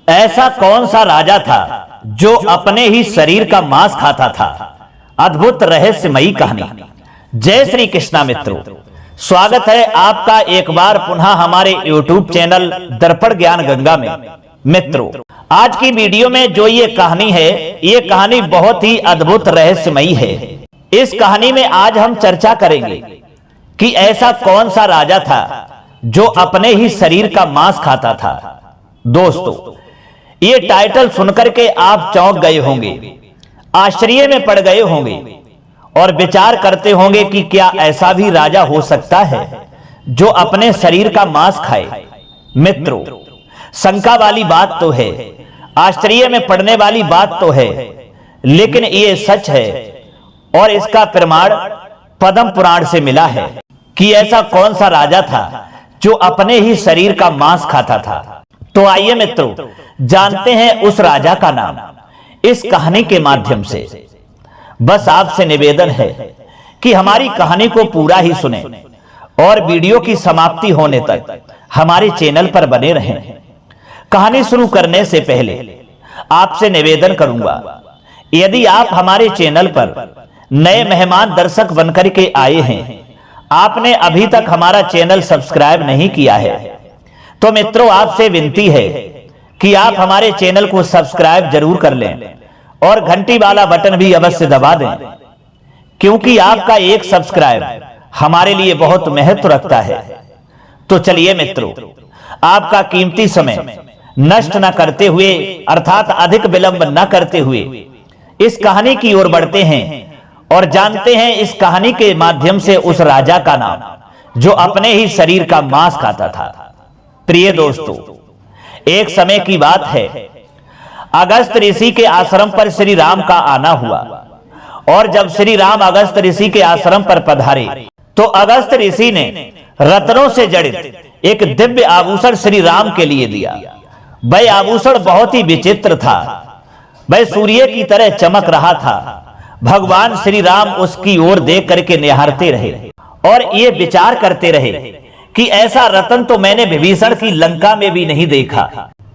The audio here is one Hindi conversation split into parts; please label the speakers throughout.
Speaker 1: ऐसा कौन सा राजा था जो अपने ही शरीर का मांस खाता था? अद्भुत रहस्यमयी कहानी। जय श्री कृष्णा मित्रों, स्वागत है आपका एक बार पुनः हमारे YouTube चैनल दर्पण ज्ञान गंगा में। मित्रों, आज की वीडियो में जो ये कहानी है, ये कहानी बहुत ही अद्भुत रहस्यमयी है। इस कहानी में आज हम चर्चा करेंगे कि ऐसा कौन सा राजा था जो अपने ही शरीर का मांस खाता था। दोस्तों, ये टाइटल सुनकर के आप चौंक गए होंगे, आश्चर्य में पड़ गए होंगे और विचार करते होंगे कि क्या ऐसा भी राजा हो सकता है जो अपने शरीर का मांस खाए। मित्रों, शंका वाली बात तो है, आश्चर्य में पड़ने वाली बात तो है, लेकिन ये सच है और इसका प्रमाण पद्म पुराण से मिला है कि ऐसा कौन सा राजा था जो अपने ही शरीर का मांस खाता था। तो आइए मित्रों, जानते हैं उस राजा का नाम इस कहानी के माध्यम से। बस आपसे निवेदन है कि हमारी कहानी को पूरा ही सुने और वीडियो की समाप्ति होने तक हमारे चैनल पर बने रहें। कहानी शुरू करने से पहले आपसे निवेदन करूंगा, यदि आप हमारे चैनल पर नए मेहमान दर्शक बनकर के आए हैं, आपने अभी तक हमारा चैनल सब्सक्राइब नहीं किया है, तो मित्रों आपसे विनती है कि आप हमारे चैनल को सब्सक्राइब जरूर कर लें और घंटी वाला बटन भी अवश्य दबा दें, क्योंकि आपका एक सब्सक्राइब हमारे लिए बहुत महत्व रखता है। तो चलिए मित्रों, आपका कीमती समय नष्ट न करते हुए, अर्थात अधिक विलंब न करते हुए इस कहानी की ओर बढ़ते हैं और जानते हैं इस कहानी के माध्यम से उस राजा का नाम जो अपने ही शरीर का मांस खाता था। प्रिय दोस्तों, एक समय की बात है, अगस्त ऋषि के आश्रम पर श्री राम का आना हुआ और जब श्री राम अगस्त ऋषि के आश्रम पर पधारे तो अगस्त ऋषि ने रत्नों से जड़ित एक दिव्य आभूषण श्री राम के लिए दिया। वह आभूषण बहुत ही विचित्र था, वह सूर्य की तरह चमक रहा था। भगवान श्री राम उसकी ओर देख करके निहारते रहे और ये विचार करते रहे कि ऐसा रत्न तो मैंने विभीषण की लंका में भी नहीं देखा।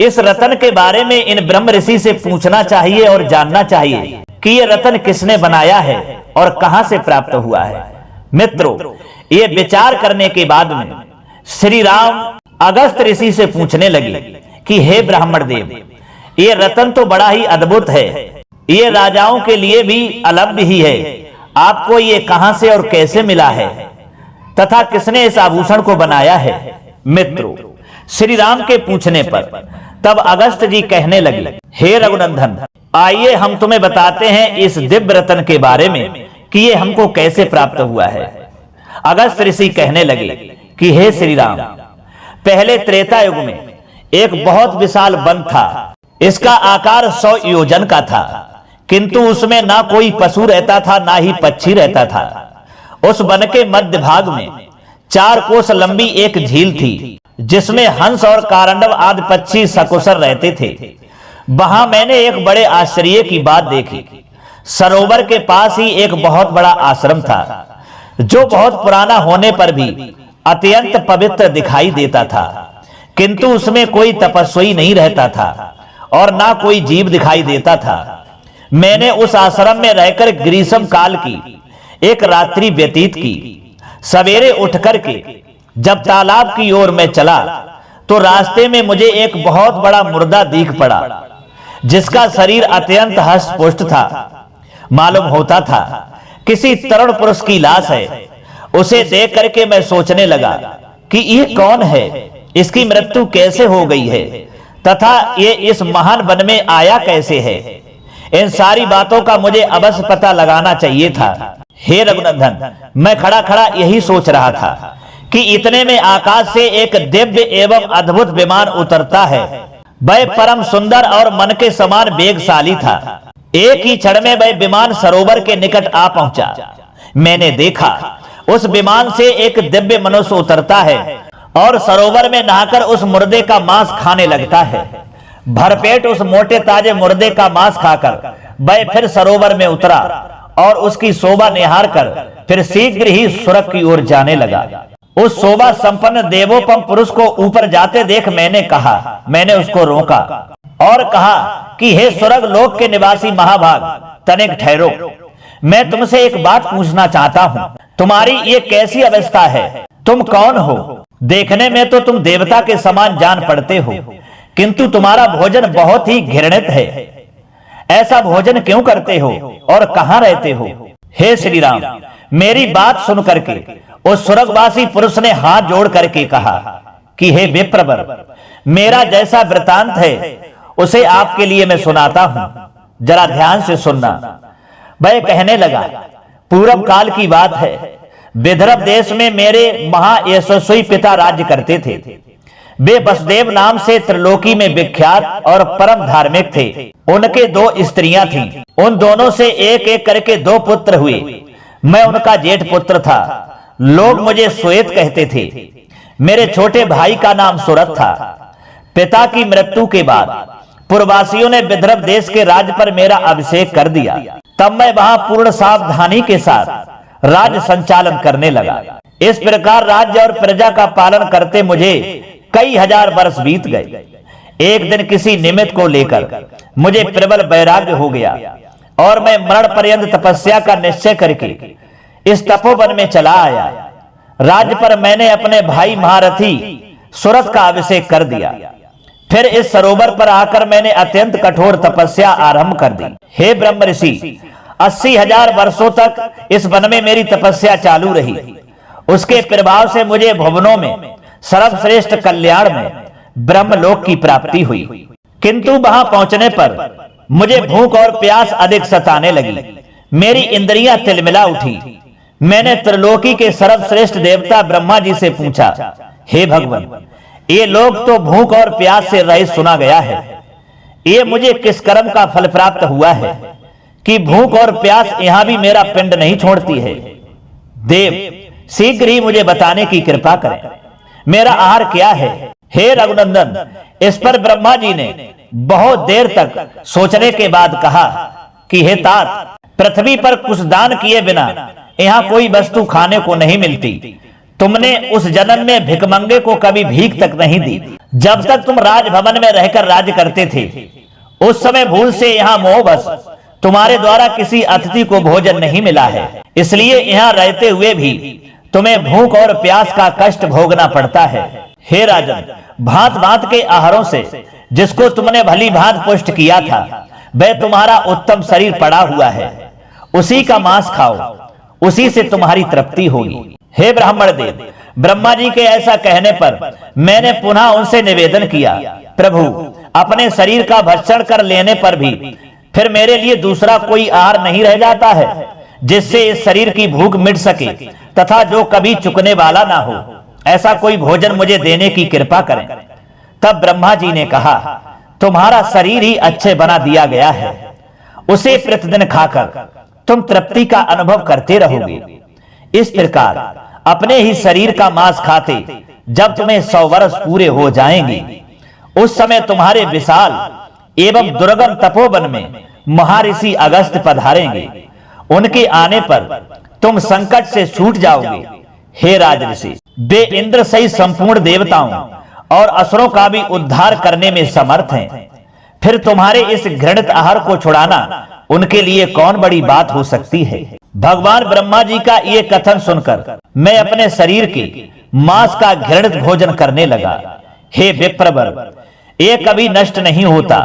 Speaker 1: इस रत्न के बारे में इन ब्रह्म ऋषि से पूछना चाहिए और जानना चाहिए कि ये रत्न किसने बनाया है और कहां से प्राप्त हुआ है। मित्रों, ये विचार करने के बाद में श्री राम अगस्त ऋषि से पूछने लगे कि हे ब्राह्मण देव, ये रत्न तो बड़ा ही अद्भुत है, ये राजाओं के लिए भी अलभ्य ही है, आपको ये कहां से और कैसे मिला है तथा किसने इस आभूषण को बनाया है। मित्रों, श्री राम के पूछने पर तब अगस्त जी कहने लगे, हे रघुनंदन, आइए हम तुम्हें बताते हैं इस दिव्य रत्न के बारे में कि ये हमको कैसे प्राप्त हुआ है। अगस्त ऋषि कहने लगे कि हे श्री राम, पहले त्रेता युग में एक बहुत विशाल वन था। इसका आकार 100 योजन का था, किंतु उसमें ना कोई पशु रहता था ना ही पक्षी रहता था। उस वन के मध्य भाग में 4 कोस लंबी एक झील थी, जिसमें हंस और कारंडव आदि पक्षी सकुशल रहते थे। वहां मैंने एक बड़े आश्चर्य की बात देखी। सरोवर के पास ही एक बहुत बड़ा आश्रम था, जो बहुत पुराना होने पर भी अत्यंत पवित्र दिखाई देता था, किंतु उसमें कोई तपस्वी नहीं रहता था और ना कोई जीव दिखाई देता था। मैंने उस आश्रम में रहकर ग्रीष्म काल की एक रात्रि व्यतीत की। सवेरे उठ करके जब तालाब की ओर मैं चला तो रास्ते में मुझे एक बहुत बड़ा मुर्दा दिख पड़ा, जिसका शरीर अत्यंत हष्ट-पुष्ट था। मालूम होता था किसी तरुण पुरुष की लाश है। उसे देख करके मैं सोचने लगा कि ये कौन है, इसकी मृत्यु कैसे हो गई है तथा ये इस महान वन में आया कैसे है। इन सारी बातों का मुझे अवश्य पता लगाना चाहिए था। हे रघुनंदन, मैं खड़ा खड़ा यही सोच रहा था कि इतने में आकाश से एक दिव्य एवं अद्भुत विमान उतरता है। वह परम सुंदर और मन के समान वेगशाली था। एक ही क्षण में वह विमान सरोवर के निकट आ पहुंचा। मैंने देखा उस विमान से एक दिव्य मनुष्य उतरता है और सरोवर में नहाकर उस मुर्दे का मांस खाने लगता है। भरपेट उस मोटे ताजे मुर्दे का मांस खाकर वह फिर सरोवर में उतरा और उसकी शोभा निहार कर फिर शीघ्र ही स्वर्ग की ओर जाने लगा। उस शोभा संपन्न देवोपम पुरुष को ऊपर जाते देख मैंने उसको रोका और कहा कि हे स्वर्ग लोक के निवासी महाभाग, तनिक ठहरो। मैं तुमसे एक बात पूछना चाहता हूँ, तुम्हारी ये कैसी अवस्था है? तुम कौन हो? देखने में तो तुम देवता के समान जान पड़ते हो, किंतु तुम्हारा भोजन बहुत ही घृणित है। ऐसा भोजन क्यों करते हो और कहाँ रहते हो? हे श्री राम, मेरी बात सुन करके उस स्वर्गवासी पुरुष ने हाथ जोड़ करके कहा कि हे विप्रवर, मेरा जैसा वृतांत है उसे आपके लिए मैं सुनाता हूं, जरा ध्यान से सुनना। वह कहने लगा, पूर्व काल की बात है, विदर्भ देश में मेरे महायशस्वी पिता राज्य करते थे। वे वसुदेव नाम से त्रिलोकी में विख्यात और परम धार्मिक थे। उनके 2 स्त्रियां थीं। उन दोनों से एक एक करके 2 पुत्र हुए। मैं उनका जेठ पुत्र था। लोग मुझे श्वेत कहते थे। मेरे छोटे भाई का नाम सूरत था। पिता की मृत्यु के बाद पूर्ववासियों ने विदर्भ देश के राज्य पर मेरा अभिषेक कर दिया। तब मैं वहां पूर्ण सावधानी के साथ राज्य संचालन करने लगा। इस प्रकार राज्य और प्रजा का पालन करते मुझे कई हजार वर्ष बीत गए। एक दिन किसी निमित्त को लेकर मुझे प्रबल वैराग्य हो गया और मैं मरण पर्यंत तपस्या का निश्चय करके इस तपोवन में चला आया। राज्य पर मैंने अपने भाई महारथी सूरत का अभिषेक कर दिया। फिर इस सरोवर पर आकर मैंने अत्यंत कठोर तपस्या आरंभ कर दी। हे ब्रह्म ऋषि, 80,000 वर्षों तक इस वन में मेरी तपस्या चालू रही। उसके प्रभाव से मुझे भुवनों में सर्वश्रेष्ठ कल्याण में ब्रह्मलोक की प्राप्ति हुई। किंतु वहां पहुंचने पर मुझे भूख और प्यास अधिक सताने लगी। मेरी इंद्रियां तिलमिला उठी। मैंने त्रिलोकी के सर्वश्रेष्ठ देवता ब्रह्मा जी से पूछा, हे भगवान, ये लोग तो भूख और प्यास से रहित सुना गया है। ये मुझे किस कर्म का फल प्राप्त हुआ है कि भूख और प्यास यहां भी मेरा पिंड नहीं छोड़ती है? देव, शीघ्र ही मुझे बताने की कृपा करें, मेरा आहार क्या है? हे रघुनंदन, इस पर ब्रह्मा जी ने बहुत देर तक सोचने के बाद कहा कि हे तात, पृथ्वी पर कुछ दान किए बिना यहाँ कोई वस्तु खाने को नहीं मिलती। तुमने उस जन्म में भिखमंगे को कभी भीख तक नहीं दी। जब तक तुम राजभवन में रहकर राज्य करते थे, उस समय भूल से यहाँ मोहबस तुम्हारे द्वारा किसी अतिथि को भोजन नहीं मिला है। इसलिए यहाँ रहते हुए भी तुम्हें भूख और प्यास का कष्ट भोगना पड़ता है। हे राजन, भांत भांत के आहारों से जिसको तुमने भली भांत पुष्ट किया था, वह तुम्हारा उत्तम शरीर पड़ा हुआ है। उसी का मांस खाओ, उसी से तुम्हारी तृप्ति होगी। हे ब्राह्मण देव, ब्रह्मा जी के ऐसा कहने पर मैंने पुनः उनसे निवेदन किया, प्रभु, अपने शरीर का भक्षण कर लेने पर भी फिर मेरे लिए दूसरा कोई आहार नहीं रह जाता है जिससे इस शरीर की भूख मिट सके तथा जो कभी चुकने वाला ना हो। ऐसा कोई भोजन मुझे देने की कृपा करें। तब ब्रह्मा जी ने कहा, तुम्हारा शरीर ही अच्छे बना दिया गया है। उसे प्रतिदिन खाकर तुम तृप्ति का अनुभव करते रहोगे। इस प्रकार अपने ही शरीर का मांस खाते जब तुम्हें 100 वर्ष पूरे हो जाएंगे, उस समय तुम्हारे विशाल एवं दुर्गम तपोवन में महर्षि अगस्त्य पधारेंगे। उनके आने पर तुम संकट से छूट जाओगे। हे राजऋषि, वे इंद्र सहित संपूर्ण देवताओं और असुरों का भी उद्धार करने में समर्थ हैं। फिर तुम्हारे इस घृणित आहार को छुड़ाना उनके लिए कौन बड़ी बात हो सकती है? भगवान ब्रह्मा जी का ये कथन सुनकर मैं अपने शरीर के मांस का घृणित भोजन करने लगा। हे विप्रवर, ये कभी नष्ट नहीं होता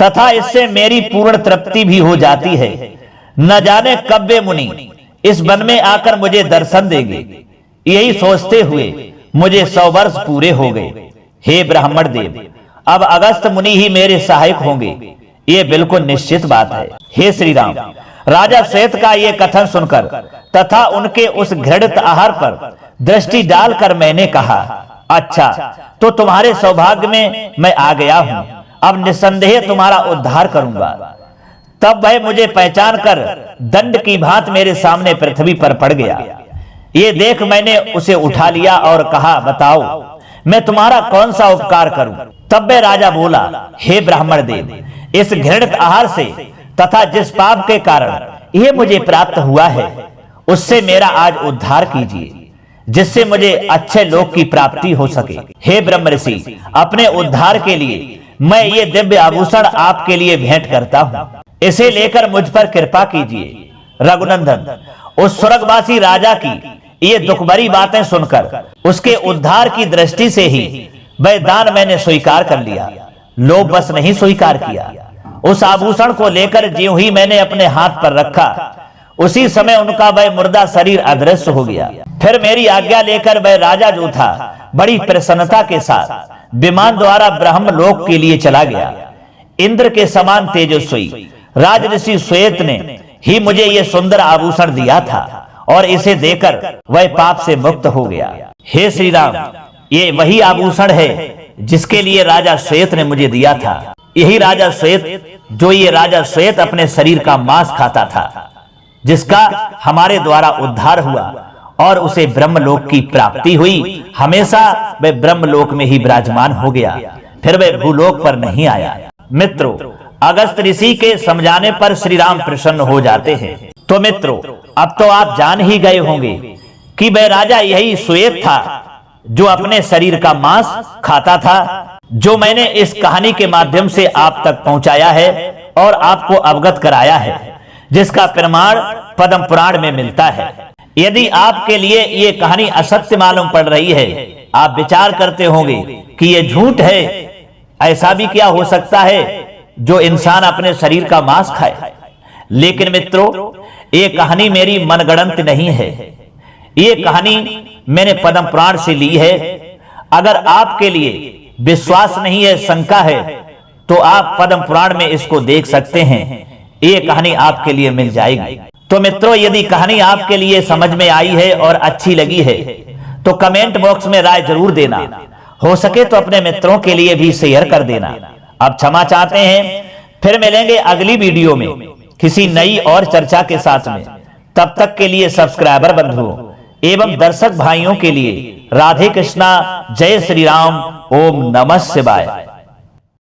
Speaker 1: तथा इससे मेरी पूर्ण तृप्ति भी हो जाती है। न जाने कब वे मुनि इस वन में आकर मुझे दर्शन देंगे। यही सोचते हुए मुझे 100 वर्ष पूरे हो गए। हे ब्राह्मण देव, अब अगस्त मुनि ही मेरे सहायक होंगे, ये बिल्कुल निश्चित बात है। हे श्री राम, राजा श्वेत का ये कथन सुनकर तथा उनके उस घृणित आहार पर दृष्टि डालकर मैंने कहा, अच्छा, तो तुम्हारे सौभाग्य में मैं आ गया हूं। अब निस्संदेह तुम्हारा उद्धार करूंगा। तब वह मुझे पहचान कर दंड की भांति मेरे सामने पृथ्वी पर पड़ गया। ये देख मैंने उसे उठा लिया और कहा, बताओ मैं तुम्हारा कौन सा उपकार करूं? तब वह राजा बोला, हे ब्राह्मण देव, इस घृणित आहार से तथा जिस पाप के कारण यह मुझे प्राप्त हुआ है, उससे मेरा आज उद्धार कीजिए। जिससे मुझे अच्छे लोक की प्राप्ति हो सके। हे ब्रह्म ऋषि, अपने उद्धार के लिए मैं ये दिव्य आभूषण आपके लिए भेंट करता हूँ। इसे लेकर मुझ पर कृपा कीजिए। रघुनंदन, उस स्वर्गवासी राजा की ये दुख भरी बातें सुनकर उसके उद्धार की दृष्टि से ही वह दान मैंने स्वीकार कर लिया। लोभ बस नहीं स्वीकार किया। उस आभूषण को लेकर ज्यों ही मैंने अपने हाथ पर रखा, उसी समय उनका वह मुर्दा शरीर अदृश्य हो गया। फिर मेरी आज्ञा लेकर वह राजा जो था बड़ी प्रसन्नता के साथ विमान द्वारा ब्रह्मलोक के लिए चला गया। इंद्र के समान तेजस्वी राजऋषि श्वेत ने ही मुझे यह सुंदर आभूषण दिया था और इसे देकर वह पाप से मुक्त हो गया। हे श्री राम, ये वही आभूषण है जिसके लिए राजा श्वेत ने मुझे दिया था। यही राजा श्वेत, जो ये राजा श्वेत अपने शरीर का मांस खाता था, जिसका हमारे द्वारा उद्धार हुआ और उसे ब्रह्मलोक की प्राप्ति हुई। हमेशा वह ब्रह्मलोक में ही विराजमान हो गया, फिर वह भूलोक पर नहीं आया। मित्रों, अगस्त ऋषि के समझाने पर श्री राम प्रसन्न हो जाते हैं। तो मित्रों, अब तो आप जान ही गए होंगे कि वह राजा यही श्वेत था जो अपने शरीर का मांस खाता था, जो मैंने इस कहानी के माध्यम से आप तक पहुंचाया है और आपको अवगत कराया है, जिसका प्रमाण पद्म पुराण में मिलता है। यदि आपके लिए ये कहानी असत्य मालूम पड़ रही है, आप विचार करते होंगे कि ये झूठ है, ऐसा भी क्या हो सकता है जो इंसान अपने शरीर का मांस खाए। लेकिन मित्रों, ये कहानी मेरी मनगढ़ंत नहीं है। ये कहानी मैंने पद्म पुराण से ली है। अगर आपके लिए विश्वास नहीं है, शंका है, तो आप पद्म पुराण में इसको देख सकते हैं। ये कहानी आपके लिए मिल जाएगी। तो मित्रों, यदि कहानी आपके लिए समझ में आई है और अच्छी लगी है तो कमेंट बॉक्स में राय जरूर देना। हो सके तो अपने मित्रों के लिए भी शेयर कर देना। अब क्षमा चाहते हैं, फिर मिलेंगे अगली वीडियो में किसी नई और चर्चा के साथ में। तब तक के लिए सब्सक्राइबर बंधुओं एवं दर्शक भाइयों के लिए राधे कृष्णा, जय श्री राम, ओम नमः शिवाय।